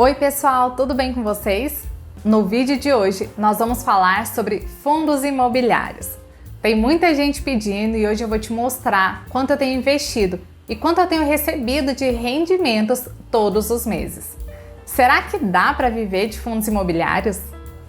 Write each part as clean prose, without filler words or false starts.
Oi pessoal, tudo bem com vocês? No vídeo de hoje nós vamos falar sobre fundos imobiliários. Tem muita gente pedindo e hoje eu vou te mostrar quanto eu tenho investido e quanto eu tenho recebido de rendimentos todos os meses. Será que dá para viver de fundos imobiliários?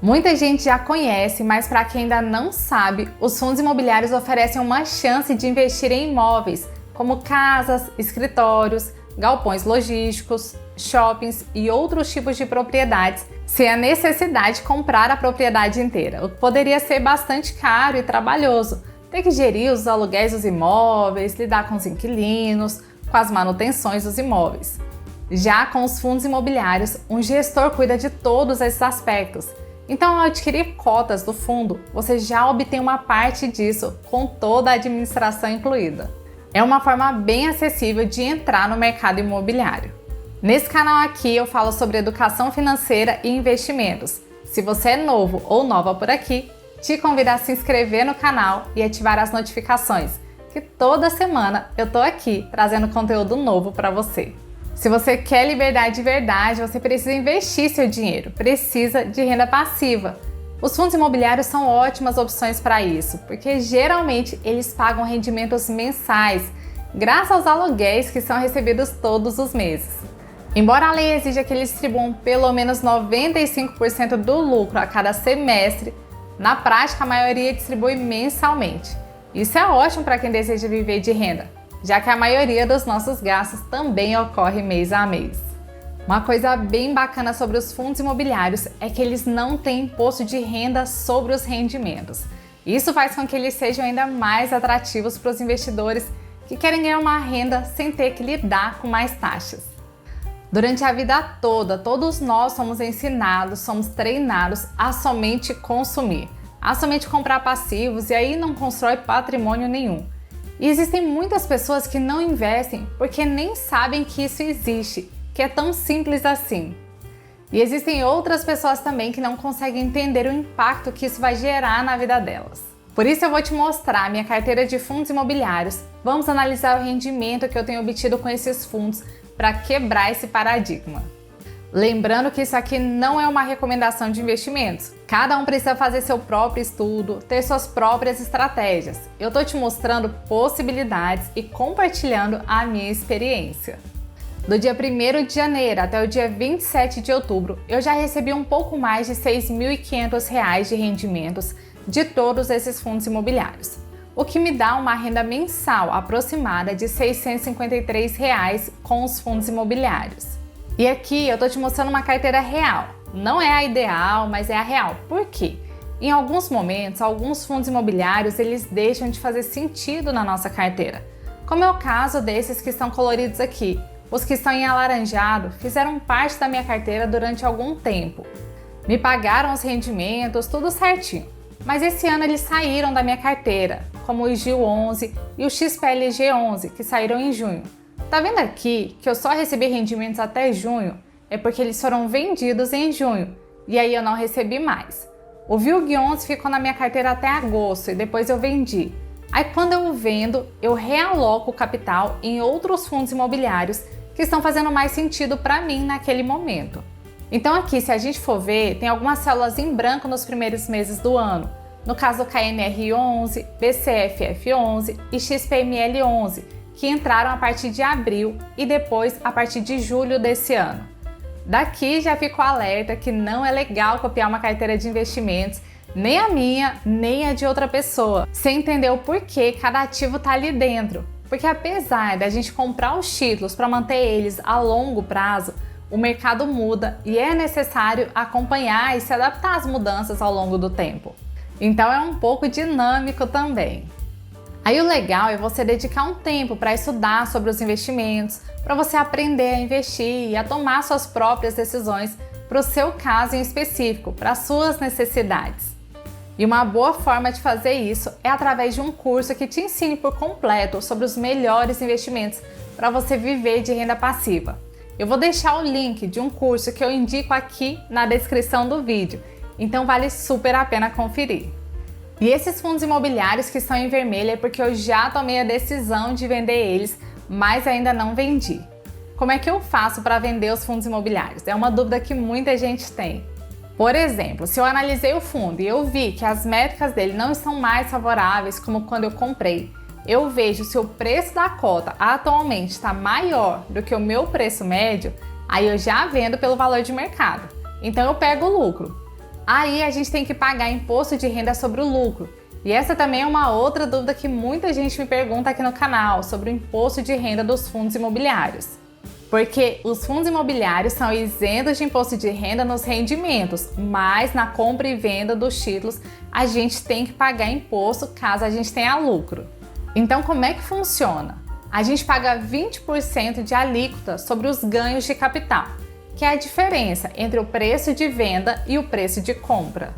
Muita gente já conhece, mas para quem ainda não sabe, os fundos imobiliários oferecem uma chance de investir em imóveis, como casas, escritórios, galpões logísticos, shoppings e outros tipos de propriedades, sem a necessidade de comprar a propriedade inteira, o que poderia ser bastante caro e trabalhoso. Ter que gerir os aluguéis dos imóveis, lidar com os inquilinos, com as manutenções dos imóveis. Já com os fundos imobiliários, um gestor cuida de todos esses aspectos. Então, ao adquirir cotas do fundo, você já obtém uma parte disso com toda a administração incluída. É uma forma bem acessível de entrar no mercado imobiliário. Nesse canal aqui eu falo sobre educação financeira e investimentos. Se você é novo ou nova por aqui, te convido a se inscrever no canal e ativar as notificações, que toda semana eu tô aqui trazendo conteúdo novo para você. Se você quer liberdade de verdade, você precisa investir seu dinheiro, precisa de renda passiva. Os fundos imobiliários são ótimas opções para isso, porque geralmente eles pagam rendimentos mensais, graças aos aluguéis que são recebidos todos os meses. Embora a lei exija que eles distribuam pelo menos 95% do lucro a cada semestre, na prática a maioria distribui mensalmente. Isso é ótimo para quem deseja viver de renda, já que a maioria dos nossos gastos também ocorre mês a mês. Uma coisa bem bacana sobre os fundos imobiliários é que eles não têm imposto de renda sobre os rendimentos. Isso faz com que eles sejam ainda mais atrativos para os investidores que querem ganhar uma renda sem ter que lidar com mais taxas. Durante a vida toda, todos nós somos ensinados, somos treinados a somente consumir, a somente comprar passivos e aí não constrói patrimônio nenhum. E existem muitas pessoas que não investem porque nem sabem que isso existe, que é tão simples assim. E existem outras pessoas também que não conseguem entender o impacto que isso vai gerar na vida delas. Por isso eu vou te mostrar a minha carteira de fundos imobiliários, vamos analisar o rendimento que eu tenho obtido com esses fundos para quebrar esse paradigma. Lembrando que isso aqui não é uma recomendação de investimentos. Cada um precisa fazer seu próprio estudo, ter suas próprias estratégias. Eu estou te mostrando possibilidades e compartilhando a minha experiência. Do dia 1º de janeiro até o dia 27 de outubro, eu já recebi um pouco mais de R$ 6.500 de rendimentos de todos esses fundos imobiliários, o que me dá uma renda mensal aproximada de R$ 653 com os fundos imobiliários. E aqui eu estou te mostrando uma carteira real. Não é a ideal, mas é a real. Por quê? Em alguns momentos, alguns fundos imobiliários eles deixam de fazer sentido na nossa carteira, como é o caso desses que estão coloridos aqui. Os que estão em alaranjado fizeram parte da minha carteira durante algum tempo. Me pagaram os rendimentos, tudo certinho. Mas esse ano eles saíram da minha carteira, como o IGIL 11 e o XPLG 11, que saíram em junho. Tá vendo aqui que eu só recebi rendimentos até junho? É porque eles foram vendidos em junho, e aí eu não recebi mais. O VILG 11 ficou na minha carteira até agosto e depois eu vendi. Aí quando eu vendo, eu realoco o capital em outros fundos imobiliários que estão fazendo mais sentido para mim naquele momento. Então aqui, se a gente for ver, tem algumas células em branco nos primeiros meses do ano. No caso do KNR 11, BCFF 11 e XPML 11, que entraram a partir de abril e depois a partir de julho desse ano. Daqui já ficou alerta que não é legal copiar uma carteira de investimentos, nem a minha, nem a de outra pessoa, sem entender o porquê cada ativo está ali dentro. Porque apesar da gente comprar os títulos para manter eles a longo prazo, o mercado muda e é necessário acompanhar e se adaptar às mudanças ao longo do tempo. Então é um pouco dinâmico também. Aí o legal é você dedicar um tempo para estudar sobre os investimentos, para você aprender a investir e a tomar suas próprias decisões para o seu caso em específico, para as suas necessidades. E uma boa forma de fazer isso é através de um curso que te ensine por completo sobre os melhores investimentos para você viver de renda passiva. Eu vou deixar o link de um curso que eu indico aqui na descrição do vídeo, então vale super a pena conferir. E esses fundos imobiliários que estão em vermelho é porque eu já tomei a decisão de vender eles, mas ainda não vendi. como é que eu faço para vender os fundos imobiliários? É uma dúvida que muita gente tem. Por exemplo, se eu analisei o fundo e eu vi que as métricas dele não estão mais favoráveis como quando eu comprei, eu vejo se o preço da cota atualmente está maior do que o meu preço médio, aí eu já vendo pelo valor de mercado. Então eu pego o lucro. Aí a gente tem que pagar imposto de renda sobre o lucro. E essa também é uma outra dúvida que muita gente me pergunta aqui no canal sobre o imposto de renda dos fundos imobiliários. Porque os fundos imobiliários são isentos de imposto de renda nos rendimentos, mas na compra e venda dos títulos a gente tem que pagar imposto caso a gente tenha lucro. Então como é que funciona? A gente paga 20% de alíquota sobre os ganhos de capital, que é a diferença entre o preço de venda e o preço de compra.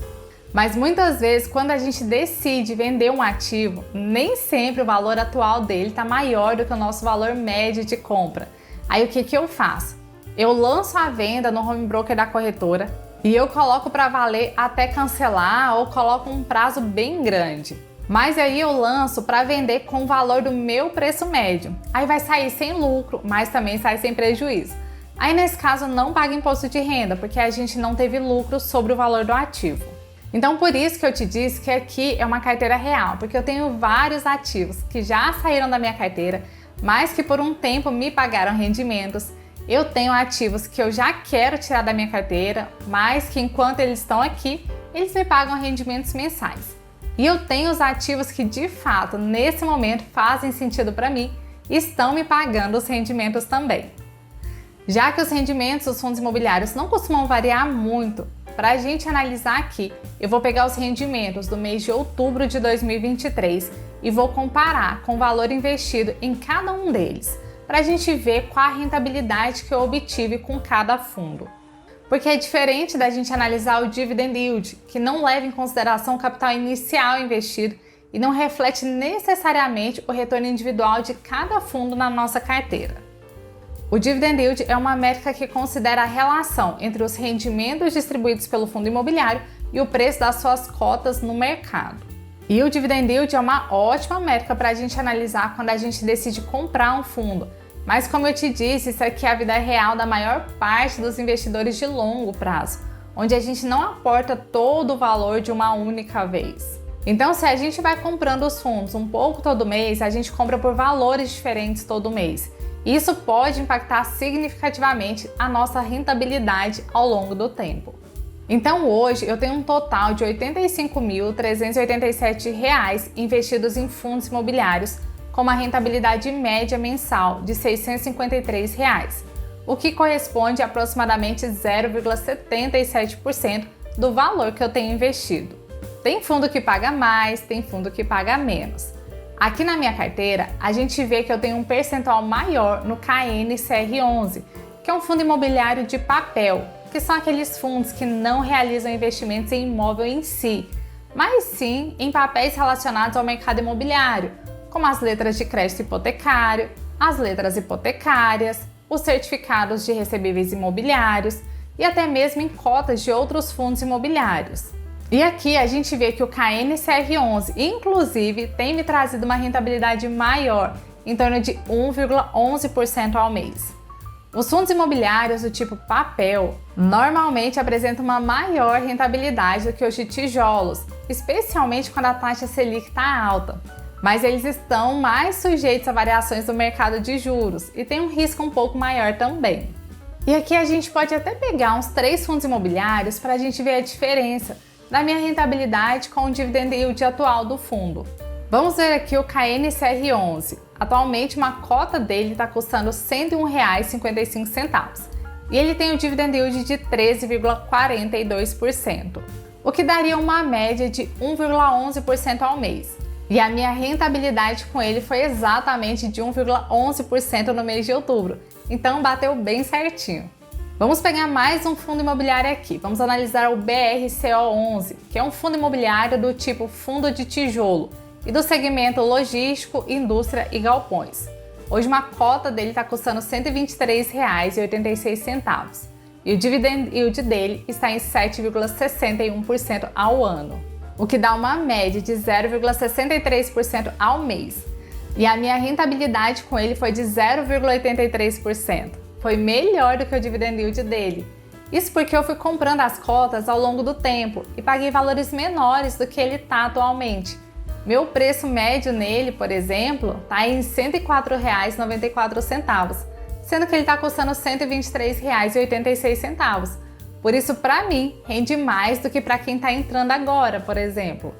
Mas muitas vezes, quando a gente decide vender um ativo, nem sempre o valor atual dele está maior do que o nosso valor médio de compra. Aí o que eu faço? Eu lanço a venda no home broker da corretora e eu coloco para valer até cancelar ou coloco um prazo bem grande. Mas aí eu lanço para vender com o valor do meu preço médio. Aí vai sair sem lucro, mas também sai sem prejuízo. Aí nesse caso não paga imposto de renda, porque a gente não teve lucro sobre o valor do ativo. Então por isso que eu te disse que aqui é uma carteira real, porque eu tenho vários ativos que já saíram da minha carteira, mas que por um tempo me pagaram rendimentos. Eu tenho ativos que eu já quero tirar da minha carteira, mas que enquanto eles estão aqui, eles me pagam rendimentos mensais. E eu tenho os ativos que de fato, nesse momento, fazem sentido para mim e estão me pagando os rendimentos também. Já que os rendimentos dos fundos imobiliários não costumam variar muito, para a gente analisar aqui, eu vou pegar os rendimentos do mês de outubro de 2023 e vou comparar com o valor investido em cada um deles, para a gente ver qual a rentabilidade que eu obtive com cada fundo. Porque é diferente da gente analisar o dividend yield, que não leva em consideração o capital inicial investido e não reflete necessariamente o retorno individual de cada fundo na nossa carteira. O dividend yield é uma métrica que considera a relação entre os rendimentos distribuídos pelo fundo imobiliário e o preço das suas cotas no mercado. E o dividend yield é uma ótima métrica para a gente analisar quando a gente decide comprar um fundo. Mas como eu te disse, isso aqui é a vida real da maior parte dos investidores de longo prazo, onde a gente não aporta todo o valor de uma única vez. Então, se a gente vai comprando os fundos um pouco todo mês, a gente compra por valores diferentes todo mês. Isso pode impactar significativamente a nossa rentabilidade ao longo do tempo. Então hoje eu tenho um total de R$ 85.387 investidos em fundos imobiliários com uma rentabilidade média mensal de R$ 653, o que corresponde a aproximadamente 0,77% do valor que eu tenho investido. Tem fundo que paga mais, tem fundo que paga menos. Aqui na minha carteira, a gente vê que eu tenho um percentual maior no KNCR11, que é um fundo imobiliário de papel, que são aqueles fundos que não realizam investimentos em imóvel em si, mas sim em papéis relacionados ao mercado imobiliário, como as letras de crédito hipotecário, as letras hipotecárias, os certificados de recebíveis imobiliários e até mesmo em cotas de outros fundos imobiliários. E aqui a gente vê que o KNCR11, inclusive, tem me trazido uma rentabilidade maior, em torno de 1,11% ao mês. Os fundos imobiliários do tipo papel normalmente apresentam uma maior rentabilidade do que os de tijolos, especialmente quando a taxa Selic está alta. Mas eles estão mais sujeitos a variações do mercado de juros e tem um risco um pouco maior também. E aqui a gente pode até pegar uns 3 fundos imobiliários para a gente ver a diferença da minha rentabilidade com o dividend yield atual do fundo. Vamos ver aqui o KNCR11. Atualmente uma cota dele está custando R$ 101,55 e ele tem o dividend yield de 13,42%, o que daria uma média de 1,11% ao mês. E a minha rentabilidade com ele foi exatamente de 1,11% no mês de outubro, então bateu bem certinho. Vamos pegar mais um fundo imobiliário aqui. Vamos analisar o BRCO11, que é um fundo imobiliário do tipo fundo de tijolo e do segmento logístico, indústria e galpões. Hoje uma cota dele está custando R$ 123,86 e o dividend yield dele está em 7,61% ao ano, o que dá uma média de 0,63% ao mês. E a minha rentabilidade com ele foi de 0,83%. foi melhor do que o dividend yield dele. Isso porque eu fui comprando as cotas ao longo do tempo e paguei valores menores do que ele está atualmente. Meu preço médio nele, por exemplo, está em R$ 104,94, sendo que ele está custando R$ 123,86. Por isso, para mim, rende mais do que para quem está entrando agora, por exemplo.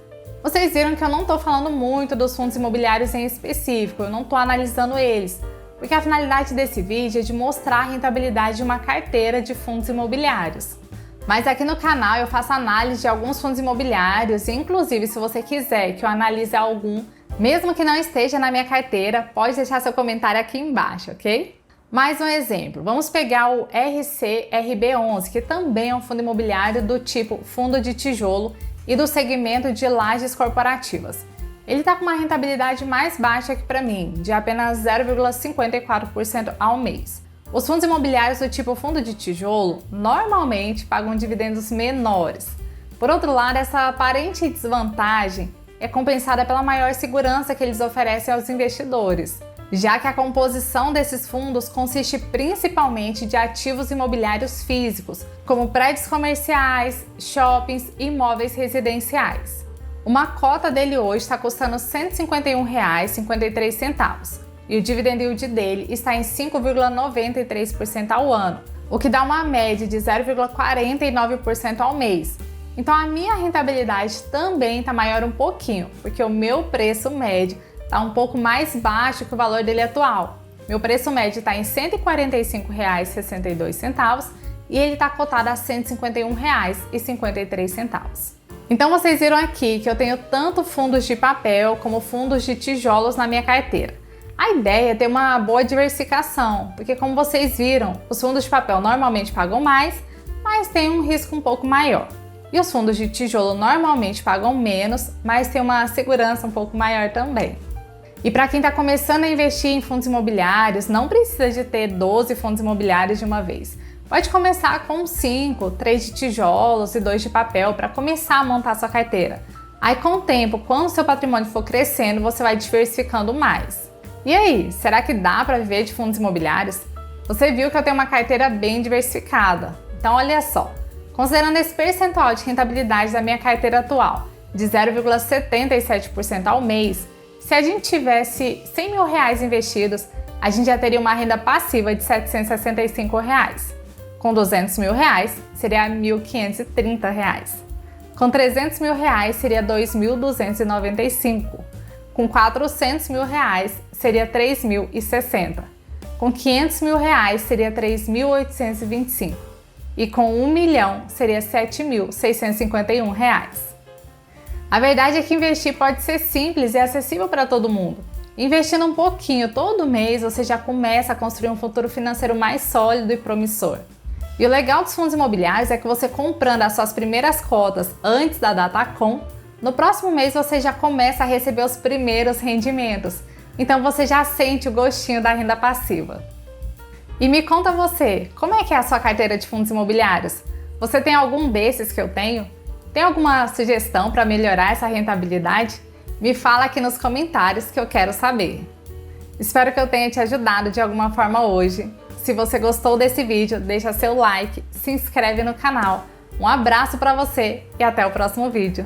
Vocês viram que eu não estou falando muito dos fundos imobiliários em específico, eu não estou analisando eles, porque a finalidade desse vídeo é de mostrar a rentabilidade de uma carteira de fundos imobiliários. Mas aqui no canal eu faço análise de alguns fundos imobiliários e, inclusive, se você quiser que eu analise algum, mesmo que não esteja na minha carteira, pode deixar seu comentário aqui embaixo, ok? Mais um exemplo, vamos pegar o RCRB11, que também é um fundo imobiliário do tipo fundo de tijolo e do segmento de lajes corporativas. Ele está com uma rentabilidade mais baixa aqui para mim, de apenas 0,54% ao mês. Os fundos imobiliários do tipo fundo de tijolo normalmente pagam dividendos menores. Por outro lado, essa aparente desvantagem é compensada pela maior segurança que eles oferecem aos investidores, já que a composição desses fundos consiste principalmente de ativos imobiliários físicos, como prédios comerciais, shoppings e imóveis residenciais. Uma cota dele hoje está custando R$ 151,53 e o dividend yield dele está em 5,93% ao ano, o que dá uma média de 0,49% ao mês. Então a minha rentabilidade também está maior um pouquinho, porque o meu preço médio está um pouco mais baixo que o valor dele atual. Meu preço médio está em R$ 145,62 e ele está cotado a R$ 151,53. Então vocês viram aqui que eu tenho tanto fundos de papel como fundos de tijolos na minha carteira. A ideia é ter uma boa diversificação, porque como vocês viram, os fundos de papel normalmente pagam mais, mas tem um risco um pouco maior. E os fundos de tijolo normalmente pagam menos, mas tem uma segurança um pouco maior também. E para quem está começando a investir em fundos imobiliários, não precisa de ter 12 fundos imobiliários de uma vez. Pode começar com 5, 3 de tijolos e 2 de papel para começar a montar sua carteira. Aí com o tempo, quando o seu patrimônio for crescendo, você vai diversificando mais. E aí, será que dá para viver de fundos imobiliários? Você viu que eu tenho uma carteira bem diversificada. Então olha só, considerando esse percentual de rentabilidade da minha carteira atual, de 0,77% ao mês, se a gente tivesse R$ 100 mil investidos, a gente já teria uma renda passiva de R$ 765. Com R$ 200 mil seria R$ 1.530. Com R$ 300 mil seria R$ 2.295. Com R$ 400 mil seria R$ 3.060. Com R$ 500 mil seria R$ 3.825. E com R$ 1 milhão seria R$ 7.651. A verdade é que investir pode ser simples e acessível para todo mundo. Investindo um pouquinho todo mês, você já começa a construir um futuro financeiro mais sólido e promissor. E o legal dos fundos imobiliários é que você comprando as suas primeiras cotas antes da data COM, no próximo mês você já começa a receber os primeiros rendimentos. Então você já sente o gostinho da renda passiva. E me conta você, como é que é a sua carteira de fundos imobiliários? Você tem algum desses que eu tenho? Tem alguma sugestão para melhorar essa rentabilidade? Me fala aqui nos comentários que eu quero saber. Espero que eu tenha te ajudado de alguma forma hoje. Se você gostou desse vídeo, deixa seu like, se inscreve no canal. Um abraço para você e até o próximo vídeo.